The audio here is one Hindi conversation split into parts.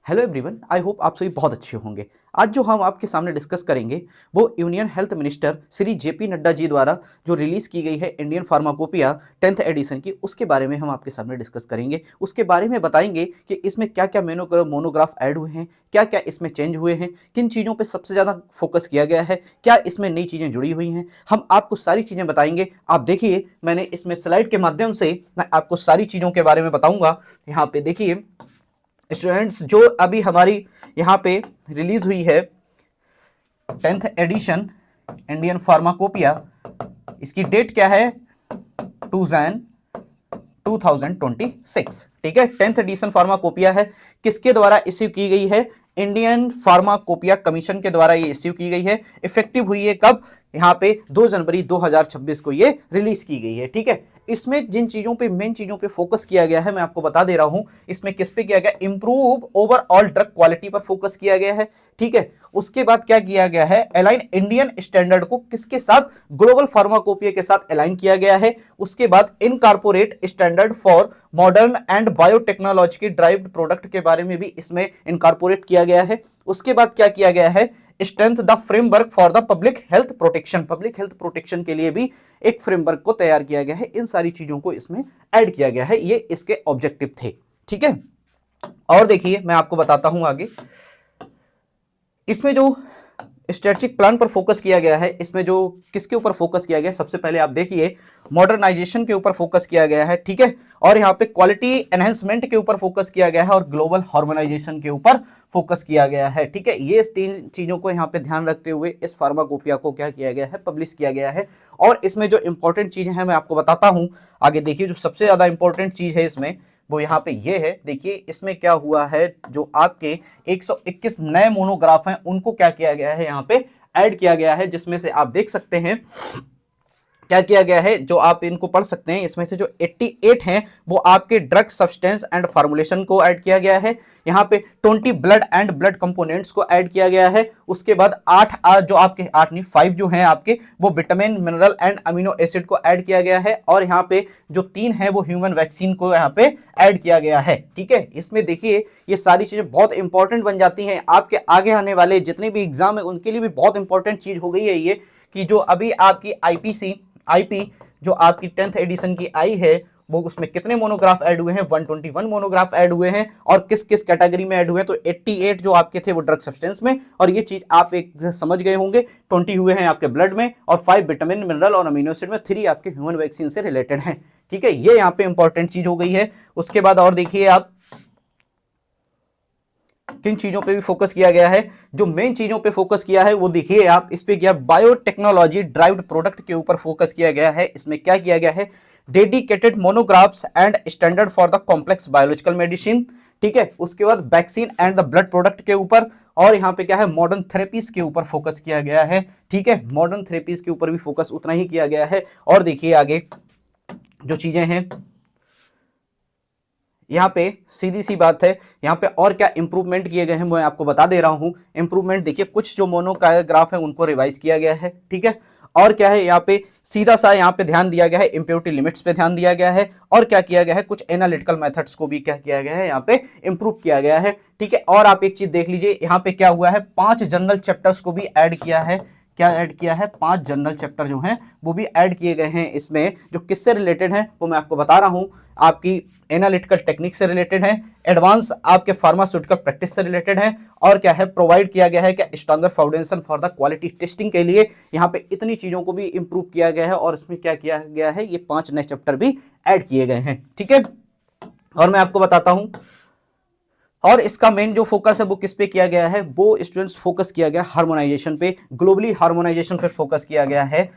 हेलो एवरीवन, आई होप आप सभी बहुत अच्छे होंगे। आज जो हम आपके सामने डिस्कस करेंगे वो union health minister Shri JP Nadda ji द्वारा जो रिलीज़ की गई है इंडियन फार्माकोपिया 10th एडिशन की, उसके बारे में हम आपके सामने डिस्कस करेंगे। उसके बारे में बताएंगे कि इसमें क्या क्या मोनोग्राफ ऐड हुए हैं, क्या क्या इसमें चेंज हुए हैं, किन चीज़ों पर सबसे ज़्यादा फोकस किया गया है, क्या इसमें नई चीज़ें जुड़ी हुई हैं। हम आपको सारी चीज़ें बताएंगे। आप देखिए, मैंने इसमें स्लाइड के माध्यम से मैं आपको सारी चीज़ों के बारे में बताऊँगा। यहाँ पे देखिए स्टूडेंट्स, जो अभी हमारी यहाँ पे रिलीज हुई है 10th एडिशन इंडियन फार्माकोपिया, इसकी डेट क्या है 2 जैन 2026। ठीक है, 10th एडिशन फार्माकोपिया है। किसके द्वारा इश्यू की गई है? इंडियन फार्माकोपिया कमीशन के द्वारा ये इश्यू की गई है। इफेक्टिव हुई है कब? यहाँ पे 2 जनवरी 2026 को ये रिलीज की गई है। ठीक है, इसमें जिन चीजों पे, मेन चीजों पे फोकस किया गया है मैं आपको बता दे रहा हूं। इसमें किस पे किया गया? इंप्रूव ओवरऑल ड्रग क्वालिटी पर फोकस किया गया है। ठीक है, उसके बाद क्या किया गया है? अलाइन इंडियन स्टैंडर्ड को किसके साथ? ग्लोबल फार्माकोपिया के साथ अलाइन किया गया है। उसके बाद incorporate standard for modern and biotechnology derived product के बारे में भी इसमें इनकॉर्पोरेट किया गया है। उसके बाद क्या किया गया है? Strength the framework for the public health protection, public health protection के लिए भी एक फ्रेमवर्क को तैयार किया गया है। इन सारी चीजों को इसमें ऐड किया गया है, ये इसके ऑब्जेक्टिव थे। ठीक है, और देखिए मैं आपको बताता हूं आगे इसमें जो स्ट्रेटेजिक प्लान पर फोकस किया गया है, इसमें जो किसके ऊपर फोकस किया गया है, सबसे पहले आप देखिए मॉडर्नाइजेशन के ऊपर फोकस किया गया है। ठीक है, और यहाँ पे क्वालिटी एनहेंसमेंट के ऊपर फोकस किया गया है और ग्लोबल हार्मोनाइजेशन के ऊपर फोकस किया गया है। ठीक है, ये 3 चीजों को यहाँ पे ध्यान रखते हुए इस फार्माकोपिया को क्या किया गया है? पब्लिश किया गया है। और इसमें जो इंपॉर्टेंट चीजें हैं मैं आपको बताता हूँ आगे। देखिए, जो सबसे ज्यादा इंपॉर्टेंट चीज है इसमें वो यहाँ पे ये है। देखिए इसमें क्या हुआ है, जो आपके 121 नए मोनोग्राफ हैं उनको क्या किया गया है? यहाँ पे ऐड किया गया है, जिसमें से आप देख सकते हैं क्या किया गया है, जो आप इनको पढ़ सकते हैं। इसमें से जो 88 हैं वो आपके ड्रग सब्सटेंस एंड फार्मूलेशन को ऐड किया गया है। यहाँ पे 20 ब्लड एंड ब्लड कंपोनेंट्स को ऐड किया गया है। उसके बाद 8 जो आपके 8 नहीं 5 जो हैं आपके, वो vitamin, mineral and amino acid को ऐड किया गया है। और यहाँ पे जो 3 है वो ह्यूमन वैक्सीन को यहाँ पे ऐड किया गया है। ठीक है, इसमें देखिए ये सारी चीजें बहुत इंपॉर्टेंट बन जाती हैं। आपके आगे आने वाले जितने भी एग्जाम है उनके लिए भी बहुत इंपॉर्टेंट चीज हो गई है ये, कि जो अभी आपकी आईपी जो आपकी 10th एडिशन की आई है, वो उसमें कितने मोनोग्राफ ऐड हुए हैं? 121 मोनोग्राफ ऐड हुए हैं। और किस किस कैटेगरी में ऐड हुए हैं? तो 88 जो आपके थे वो ड्रग सब्सटेंस में, और ये चीज आप एक समझ गए होंगे। 20 हुए हैं आपके ब्लड में, और 5 विटामिन, मिनरल और अमीनो एसिड में, 3 आपके ह्यूमन वैक्सीन से रिलेटेड हैं। ठीक है, ये यहाँ पे इंपॉर्टेंट चीज हो गई है। उसके बाद और देखिए आप किन चीजों पे भी फोकस किया गया है। जो मेन चीजों पे फोकस किया है वो देखिए आप, इस पे किया बायोटेक्नोलॉजी ड्राइव्ड प्रोडक्ट के ऊपर फोकस किया गया है। इसमें क्या किया गया है? Dedicated monographs and standard for the complex biological medicine. ठीक है, उसके बाद vaccine and the blood product के ऊपर, और यहाँ पे क्या है? मॉडर्न थेरेपीज के ऊपर फोकस किया गया है। ठीक है, मॉडर्न थेरेपीज के ऊपर भी फोकस उतना ही किया गया है। और देखिए आगे जो चीजें हैं, यहाँ पे सीधी सी बात है, यहाँ पे और क्या इंप्रूवमेंट किए गए हैं मैं आपको बता दे रहा हूँ। इंप्रूवमेंट देखिए, कुछ जो मोनोग्राफ है उनको रिवाइज किया गया है। ठीक है, और क्या है यहाँ पे? सीधा सा यहाँ पे ध्यान दिया गया है, इम्प्योरिटी लिमिट्स पे ध्यान दिया गया है। और क्या किया गया है? कुछ एनालिटिकल मेथड्स को भी क्या किया गया है? यहाँ पे इंप्रूव किया गया है। ठीक है, और आप एक चीज देख लीजिए, यहाँ पे क्या हुआ है? 5 जनरल चैप्टर्स को भी ऐड किया है। क्या ऐड किया है? 5 जनरल चैप्टर जो हैं वो भी ऐड किए गए हैं इसमें। जो किससे रिलेटेड हैं वो मैं आपको बता रहा हूं, आपकी एनालिटिकल टेक्निक से रिलेटेड है, एडवांस आपके फार्मास्यूटिकल प्रैक्टिस से रिलेटेड है, और क्या है? प्रोवाइड किया गया है क्या? Stronger foundation for the quality testing के लिए यहाँ पे इतनी चीजों को भी इंप्रूव किया गया है। और इसमें क्या किया गया है? ये 5 नए चैप्टर भी ऐड किए गए हैं। ठीक है, और मैं आपको बताता हूं, और इसका मेन जो फोकस है वो किस पे किया गया है? वो स्टूडेंट्स फोकस किया गया हार्मोनाइजेशन पे, ग्लोबली हार्मोनाइजेशन पे फोकस किया गया है।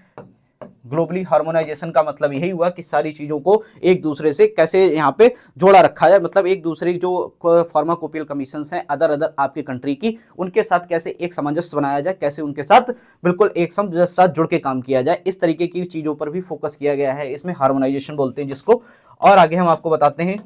ग्लोबली हार्मोनाइजेशन का मतलब यही हुआ कि सारी चीजों को एक दूसरे से कैसे यहाँ पे जोड़ा रखा जाए, मतलब एक दूसरे जो फार्माकोपियल कमीशंस हैं अदर आपकी कंट्री की, उनके साथ कैसे एक सामंजस्य बनाया जाए, कैसे उनके साथ बिल्कुल एक साथ जुड़ के काम किया जाए, इस तरीके की चीजों पर भी फोकस किया गया है। इसमें हार्मोनाइजेशन बोलते हैं जिसको। और आगे हम आपको बताते हैं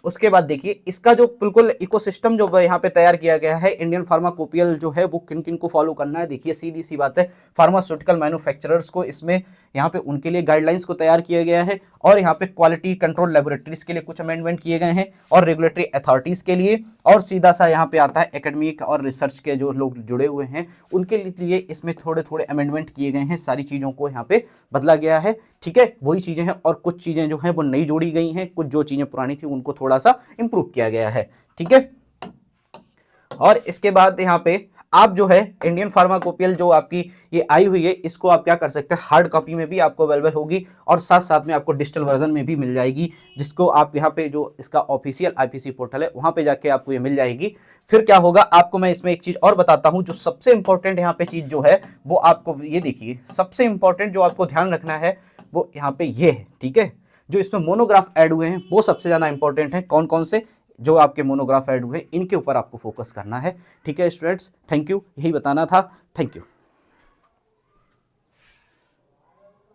उसके बाद देखिए इसका जो बिल्कुल इकोसिस्टम जो यहाँ पे तैयार किया गया है, इंडियन फार्माकोपियल जो है वो किन किन को फॉलो करना है। देखिए सीधी सी बात है, फार्मास्यूटिकल मैन्युफैक्चरर्स को इसमें यहाँ पे उनके लिए गाइडलाइंस को तैयार किया गया है, और यहाँ पे क्वालिटी कंट्रोल लेबोरेटरीज के लिए कुछ अमेंडमेंट किए गए हैं, और रेगुलेटरी अथॉरिटीज के लिए, और सीधा सा यहाँ पे आता है एकेडमिक और रिसर्च के जो लोग जुड़े हुए हैं उनके लिए इसमें थोड़े थोड़े अमेंडमेंट किए गए हैं। सारी चीज़ों को यहाँ पे बदला गया है, ठीक है, वही चीज़ें हैं, और कुछ चीज़ें जो हैं वो नई जोड़ी गई हैं, कुछ जो चीज़ें पुरानी थी उनको थोड़ा सा इंप्रूव किया गया है, ठीक है। और इसके बाद यहाँ पे आप जो है इंडियन फार्माकोपियल जो आपकी ये आई हुई है, इसको आप क्या कर सकते हैं, हार्ड कॉपी में भी आपको अवेलेबल होगी, और साथ साथ में आपको डिजिटल वर्जन में भी मिल जाएगी, जिसको आप यहाँ पे जो इसका ऑफिशियल आईपीसी पोर्टल है वहां पे जाके आपको ये मिल जाएगी। फिर क्या होगा, आपको मैं इसमें एक चीज और बताता हूं, जो सबसे इंपॉर्टेंट यहाँ पे चीज जो है वो आपको ये देखिए, सबसे इंपॉर्टेंट जो आपको ध्यान रखना है वो यहाँ पे ये है, ठीक है। जो इसमें मोनोग्राफ ऐड हुए हैं वो सबसे ज्यादा इंपॉर्टेंट है, कौन कौन से जो आपके मोनोग्राफ ऐड हुए इनके ऊपर आपको फोकस करना है, ठीक है स्टूडेंट्स। थैंक यू, यही बताना था, थैंक यू।